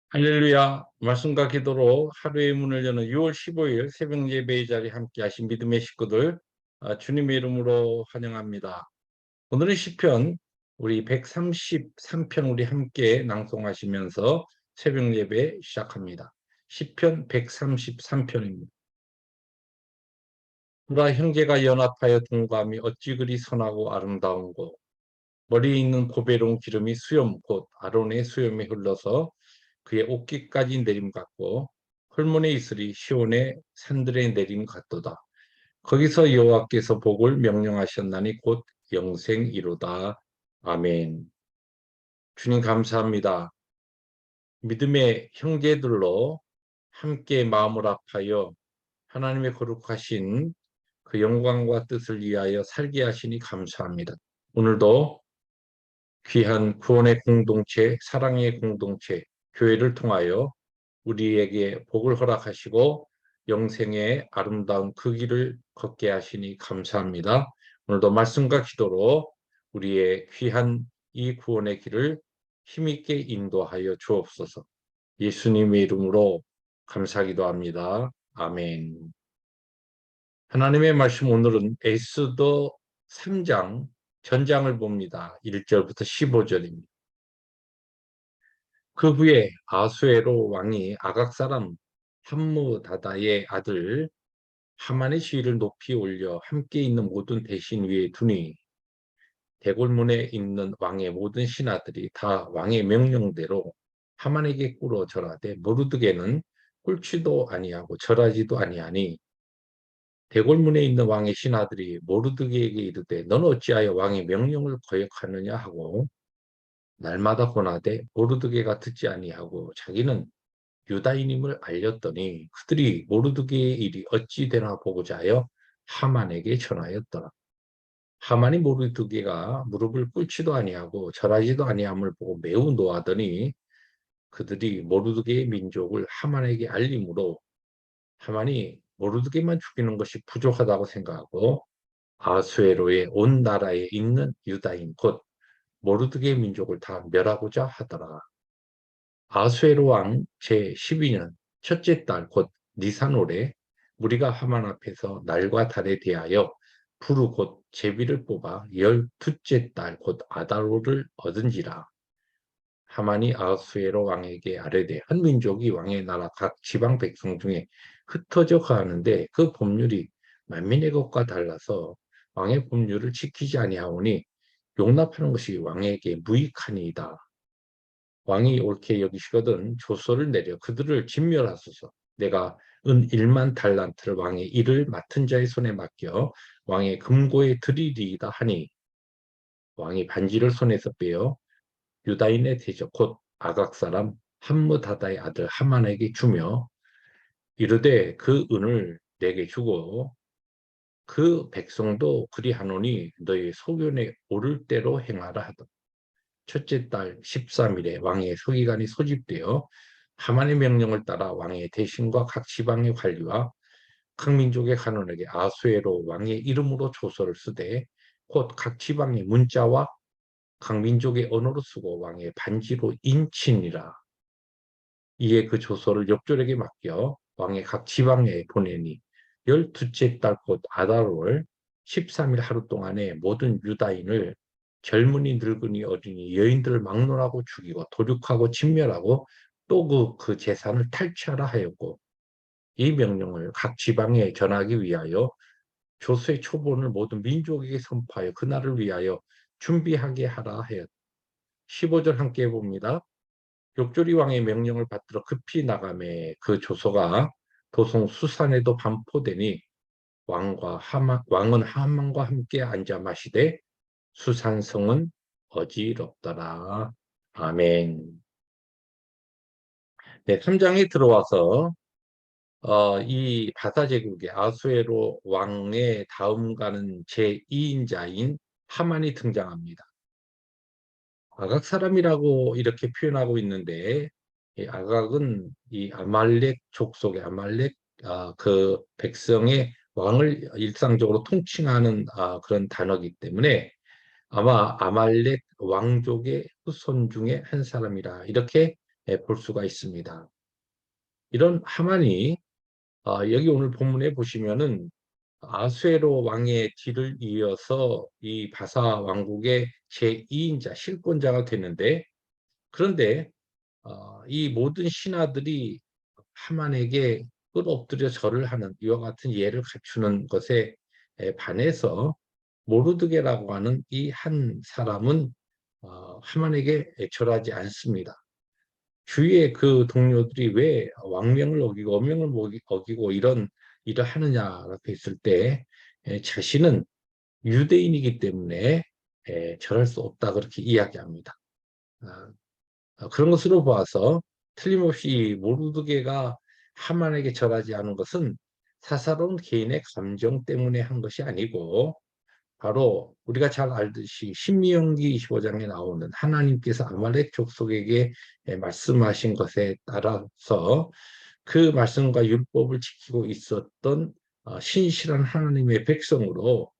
할렐루야. 말씀과 기도로 하루의 문을 여는 6월 15일 새벽 예배의 자리에 함께 하신 믿음의 식구들, 주님의 이름으로 환영합니다. 오늘은 시편 우리 133편 우리 함께 낭송하시면서 새벽 예배 시작합니다. 시편 133편입니다. 보라, 형제가 연합하여 동감이 어찌 그리 선하고 아름다운고, 머리에 있는 보배로운 기름이 수염 곧 아론의 수염에 흘러서 그의 옷깃까지 내림 같고, 홀문의 이슬이 시온의 산들의 내림 같도다. 거기서 여호와께서 복을 명령하셨나니 곧 영생이로다. 아멘. 주님 감사합니다. 믿음의 형제들로 함께 마음을 합하여 하나님의 거룩하신 그 영광과 뜻을 위하여 살게 하시니 감사합니다. 오늘도 귀한 구원의 공동체, 사랑의 공동체, 교회를 통하여 우리에게 복을 허락하시고 영생의 아름다운 그 길을 걷게 하시니 감사합니다. 오늘도 말씀과 기도로 우리의 귀한 이 구원의 길을 힘있게 인도하여 주옵소서. 예수님의 이름으로 감사기도 합니다. 아멘. 하나님의 말씀 오늘은 에스더 3장 전장을 봅니다. 1절부터 15절입니다. 그 후에 아수에로 왕이 아각 사람 함무다다의 아들 하만의 시위를 높이 올려 함께 있는 모든 대신 위에 두니, 대궐문에 있는 왕의 모든 신하들이 다 왕의 명령대로 하만에게 꿇어 절하되 모르드게는 꿇지도 아니하고 절하지도 아니하니, 대궐문에 있는 왕의 신하들이 모르드게에게 이르되 너는 어찌하여 왕의 명령을 거역하느냐 하고 날마다 권하되 모르드게가 듣지 아니하고 자기는 유다인임을 알렸더니 그들이 모르드게의 일이 어찌 되나 보고자 하여 하만에게 전하였더라. 하만이 모르드게가 무릎을 꿇지도 아니하고 절하지도 아니함을 보고 매우 노하더니 그들이 모르드게의 민족을 하만에게 알림으로 하만이 모르드게만 죽이는 것이 부족하다고 생각하고 아수에로의 온 나라에 있는 유다인 곧 모르드게 민족을 다 멸하고자 하더라. 아수에로 왕 제12년 첫째 달 곧 니산월에 무리가 하만 앞에서 날과 달에 대하여 푸르 곧 제비를 뽑아 12째 달 곧 아달호를 얻은지라. 하만이 아수에로 왕에게 아뢰되 한 민족이 왕의 나라 각 지방 백성 중에 흩어져 가는데 그 법률이 만민의 것과 달라서 왕의 법률을 지키지 아니하오니 용납하는 것이 왕에게 무익하니이다. 왕이 옳게 여기시거든 조서를 내려 그들을 진멸하소서. 내가 은 1만 달란트를 왕의 일을 맡은 자의 손에 맡겨 왕의 금고에 드리리이다 하니, 왕이 반지를 손에서 빼어 유다인의 대적 곧 아각 사람 함므다다의 아들 하만에게 주며 이르되 그 은을 내게 주고 그 백성도 그리하노니 너희 소견에 오를 대로 행하라 하더라. 첫째 달 13일에 왕의 서기관이 소집되어 하만의 명령을 따라 왕의 대신과 각 지방의 관리와 각 민족의 간원에게 아수에로 왕의 이름으로 조서를 쓰되 곧 각 지방의 문자와 각 민족의 언어로 쓰고 왕의 반지로 인치니라. 이에 그 조서를 역졸에게 맡겨 왕의 각 지방에 보내니 12째 달 곧 아달월 13일 하루 동안에 모든 유다인을 젊은이 늙은이 어린이 여인들을 막론하고 죽이고 도륙하고 진멸하고 또 그 재산을 탈취하라 하였고, 이 명령을 각 지방에 전하기 위하여 조서의 초본을 모든 민족에게 선포하여 그날을 위하여 준비하게 하라 하였다. 15절 함께 해봅니다. 욕조리 왕의 명령을 받들어 급히 나가매 그 조서가 도성 수산에도 반포되니 왕은 하만과 함께 앉아 마시되 수산성은 어지럽더라. 아멘. 네, 3장에 들어와서 이 바사 제국의 아수에로 왕의 다음 가는 제2인자인 하만이 등장합니다. 아각 사람이라고 이렇게 표현하고 있는데, 이 아각은 이 아말렉 족속의 아말렉 그 백성의 왕을 일상적으로 통칭하는 그런 단어이기 때문에 아마 아말렉 왕족의 후손 중에 한 사람이라 이렇게 볼 수가 있습니다. 이런 하만이 여기 오늘 본문에 보시면은 아수에로 왕의 뒤를 이어서 이 바사 왕국의 제2인자 실권자가 되는데, 그런데 이 모든 신하들이 하만에게 엎드려 절을 하는 이와 같은 예를 갖추는 것에 반해서 모르드게라고 하는 이 한 사람은 하만에게 절하지 않습니다. 주위의 그 동료들이 왜 왕명을 어기고 어명을 어기고 이런 일을 하느냐라고 했을 때 자신은 유대인이기 때문에 절할 수 없다 그렇게 이야기합니다. 아, 그런 것으로 봐서 틀림없이 모르드게가 하만에게 절하지 않은 것은 사사로운 개인의 감정 때문에 한 것이 아니고, 바로 우리가 잘 알듯이 신명기 25장에 나오는 하나님께서 아말렉 족속에게 말씀하신 것에 따라서 그 말씀과 율법을 지키고 있었던 신실한 하나님의 백성으로,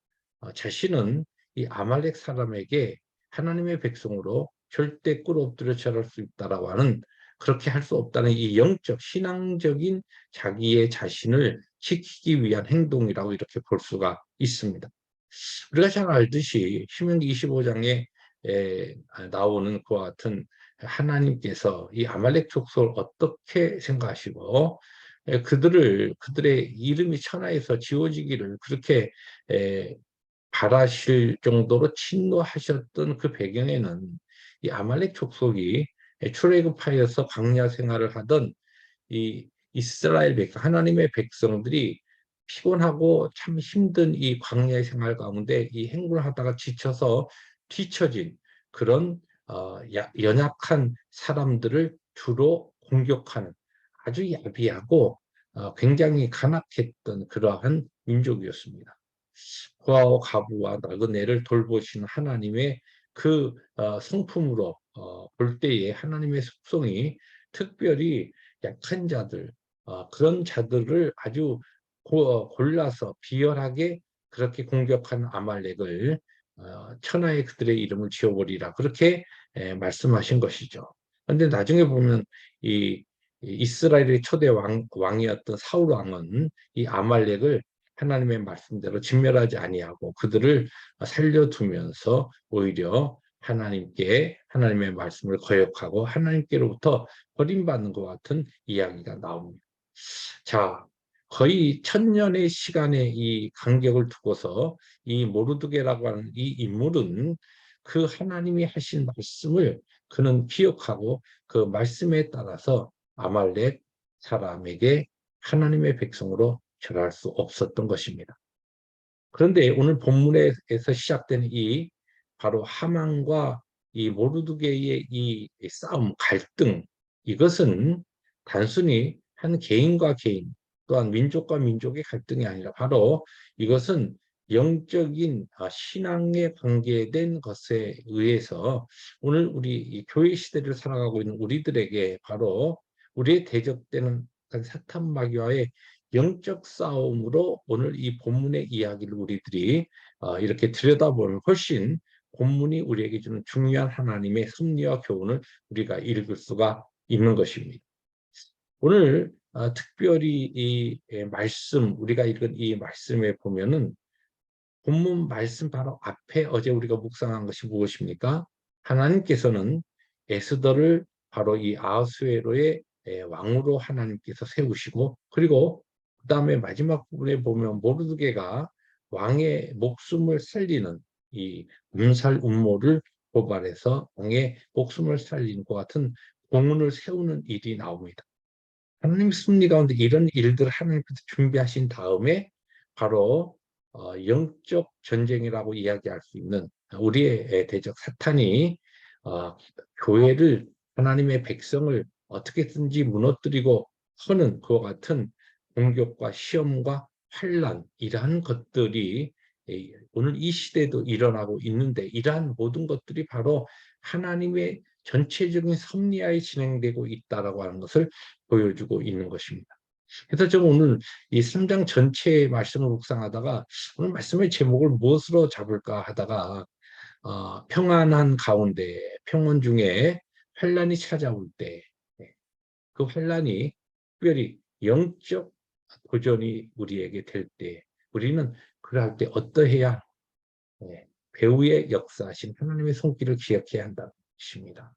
자신은 이 아말렉 사람에게 하나님의 백성으로 절대 꿇어 엎드려 절할 수 있다라고 하는, 그렇게 할 수 없다는 이 영적 신앙적인 자기의 자신을 지키기 위한 행동이라고 이렇게 볼 수가 있습니다. 우리가 잘 알듯이 신명기 25장에 나오는 그와 같은 하나님께서 이 아말렉 족속을 어떻게 생각하시고 그들의 이름이 천하에서 지워지기를 그렇게 바라실 정도로 진노하셨던 그 배경에는 이 아말렉 족속이 출애굽하여서 광야 생활을 하던 이 이스라엘 백성, 하나님의 백성들이 피곤하고 참 힘든 이 광야의 생활 가운데 이 행군을 하다가 지쳐서 뒤처진 그런 연약한 사람들을 주로 공격하는 아주 야비하고 굉장히 간악했던 그러한 민족이었습니다. 고아와 과부와 나그네를 돌보시는 하나님의 그 성품으로 볼 때에 하나님의 속성이 특별히 약한 자들, 그런 자들을 아주 골라서 비열하게 그렇게 공격한 아말렉을 천하에 그들의 이름을 지어버리라 그렇게 말씀하신 것이죠. 그런데 나중에 보면 이 이스라엘의 초대 왕이었던 사울 왕은 이 아말렉을 하나님의 말씀대로 진멸하지 아니하고 그들을 살려두면서 오히려 하나님의 말씀을 거역하고 하나님께로부터 버림받는 것 같은 이야기가 나옵니다. 자, 거의 1000년의 시간의 이 간격을 두고서 이 모르드게라고 하는 이 인물은 그 하나님이 하신 말씀을 그는 기억하고 그 말씀에 따라서 아말렉 사람에게 하나님의 백성으로 절할 수 없었던 것입니다. 그런데 오늘 본문에서 시작되는 이 바로 하만과 이 모르드게의 이 싸움, 갈등, 이것은 단순히 한 개인과 개인 또한 민족과 민족의 갈등이 아니라 바로 이것은 영적인 신앙에 관계된 것에 의해서 오늘 우리 교회 시대를 살아가고 있는 우리들에게 바로 우리의 대적되는 사탄 마귀와의 영적 싸움으로 오늘 이 본문의 이야기를 우리들이 이렇게 들여다보면 훨씬 본문이 우리에게 주는 중요한 하나님의 섭리와 교훈을 우리가 읽을 수가 있는 것입니다. 오늘 특별히 이 말씀, 우리가 읽은 이 말씀에 보면은 본문 말씀 바로 앞에 어제 우리가 묵상한 것이 무엇입니까? 하나님께서는 에스더를 바로 이 아하수에로의 왕으로 하나님께서 세우시고, 그리고 그 다음에 마지막 부분에 보면 모르드게가 왕의 목숨을 살리는 이 음살 음모를 고발해서 왕의 목숨을 살리는 것 같은 공문을 세우는 일이 나옵니다. 하나님 섭리 가운데 이런 일들을 하나님께서 준비하신 다음에 바로 영적 전쟁이라고 이야기할 수 있는 우리의 대적 사탄이 교회를, 하나님의 백성을 어떻게든지 무너뜨리고 하는 그와 같은 공격과 시험과 환란, 이러한 것들이 오늘 이 시대에도 일어나고 있는데, 이러한 모든 것들이 바로 하나님의 전체적인 섭리하에 진행되고 있다라고 하는 것을 보여주고 있는 것입니다. 그래서 저는 오늘 이 3장 전체의 말씀을 묵상하다가 오늘 말씀의 제목을 무엇으로 잡을까 하다가 평안한 가운데, 평온 중에 환란이 찾아올 때 그 환란이 특별히 영적 도전이 우리에게 될 때 우리는 그럴 때 어떠해야 배후의 역사하신 하나님의 손길을 기억해야 한다는 것입니다.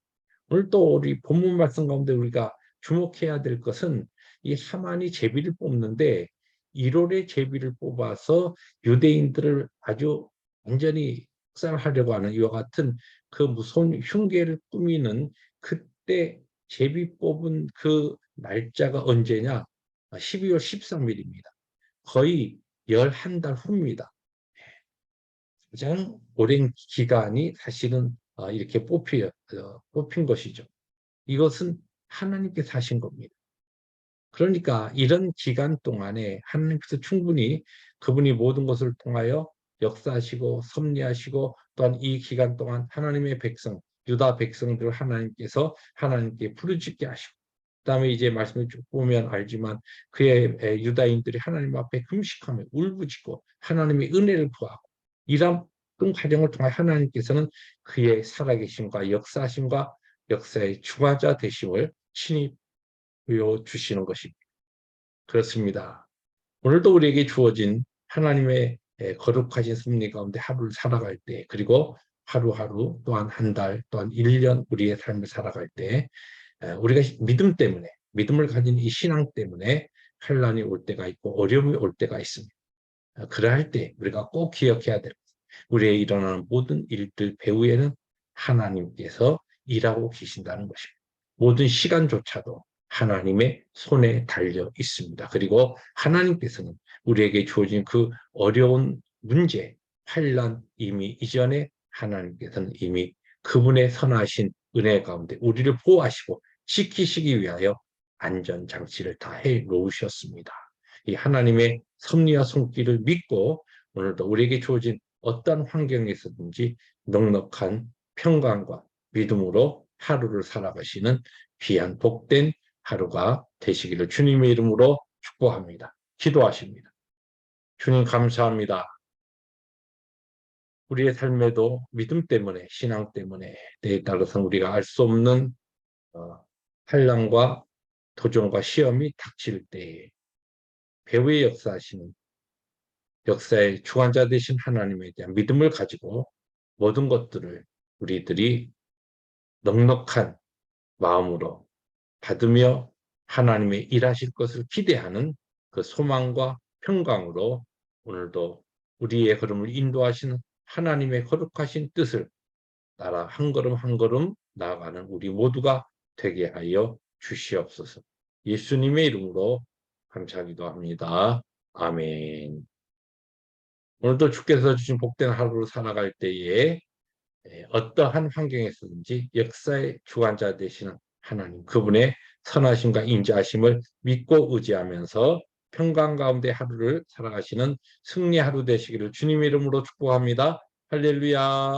오늘 또 우리 본문 말씀 가운데 우리가 주목해야 될 것은 이 하만이 제비를 뽑는데 1월에 제비를 뽑아서 유대인들을 아주 완전히 학살하려고 하는 이와 같은 그 무서운 흉계를 꾸미는 그때 제비 뽑은 그 날짜가 언제냐? 12월 13일입니다. 거의 11달 후입니다. 가장 오랜 기간이 사실은 이렇게 뽑힌 것이죠. 이것은 하나님께서 하신 겁니다. 그러니까 이런 기간 동안에 하나님께서 충분히 그분이 모든 것을 통하여 역사하시고 섭리하시고 또한 이 기간 동안 하나님의 백성, 유다 백성들을 하나님께 부르짖게 하시고 그다음에 이제 말씀을 쭉 보면 알지만 그의 유다인들이 하나님 앞에 금식하며 울부짖고 하나님의 은혜를 구하고 이런 과정을 통해 하나님께서는 그의 살아계심과 역사하심과 역사의 주관자 되심을 친히 보여주시는 것입니다. 그렇습니다. 오늘도 우리에게 주어진 하나님의 거룩하신 섭리 가운데 하루를 살아갈 때 그리고 하루하루 또한 한 달 또한 1년 우리의 삶을 살아갈 때 우리가 믿음을 가진 이 신앙 때문에 환란이 올 때가 있고 어려움이 올 때가 있습니다. 그러할 때 우리가 꼭 기억해야 될 우리의 일어나는 모든 일들 배후에는 하나님께서 일하고 계신다는 것입니다. 모든 시간조차도 하나님의 손에 달려 있습니다. 그리고 하나님께서는 우리에게 주어진 그 어려운 문제, 환란 이미 이전에 하나님께서는 이미 그분의 선하신 은혜 가운데 우리를 보호하시고 지키시기 위하여 안전장치를 다 해놓으셨습니다. 이 하나님의 섭리와 손길을 믿고 오늘도 우리에게 주어진 어떤 환경에서든지 넉넉한 평강과 믿음으로 하루를 살아가시는 귀한 복된 하루가 되시기를 주님의 이름으로 축복합니다. 기도하십니다. 주님 감사합니다. 우리의 삶에도 믿음 때문에 신앙 때문에 때에 따라서 우리가 알 수 없는 환난과 도전과 시험이 닥칠 때에 배후의 역사하시는 역사의 주관자 되신 하나님에 대한 믿음을 가지고 모든 것들을 우리들이 넉넉한 마음으로 받으며 하나님의 일하실 것을 기대하는 그 소망과 평강으로 오늘도 우리의 걸음을 인도하시는 하나님의 거룩하신 뜻을 따라 한 걸음 한 걸음 나아가는 우리 모두가 되게 하여 주시옵소서. 예수님의 이름으로 감사하기도 합니다. 아멘. 오늘도 주께서 주신 복된 하루를 살아갈 때에 어떠한 환경에서든지 역사의 주관자 되시는 하나님 그분의 선하심과 인자하심을 믿고 의지하면서 평강 가운데 하루를 살아가시는 승리 하루 되시기를 주님의 이름으로 축복합니다. 할렐루야.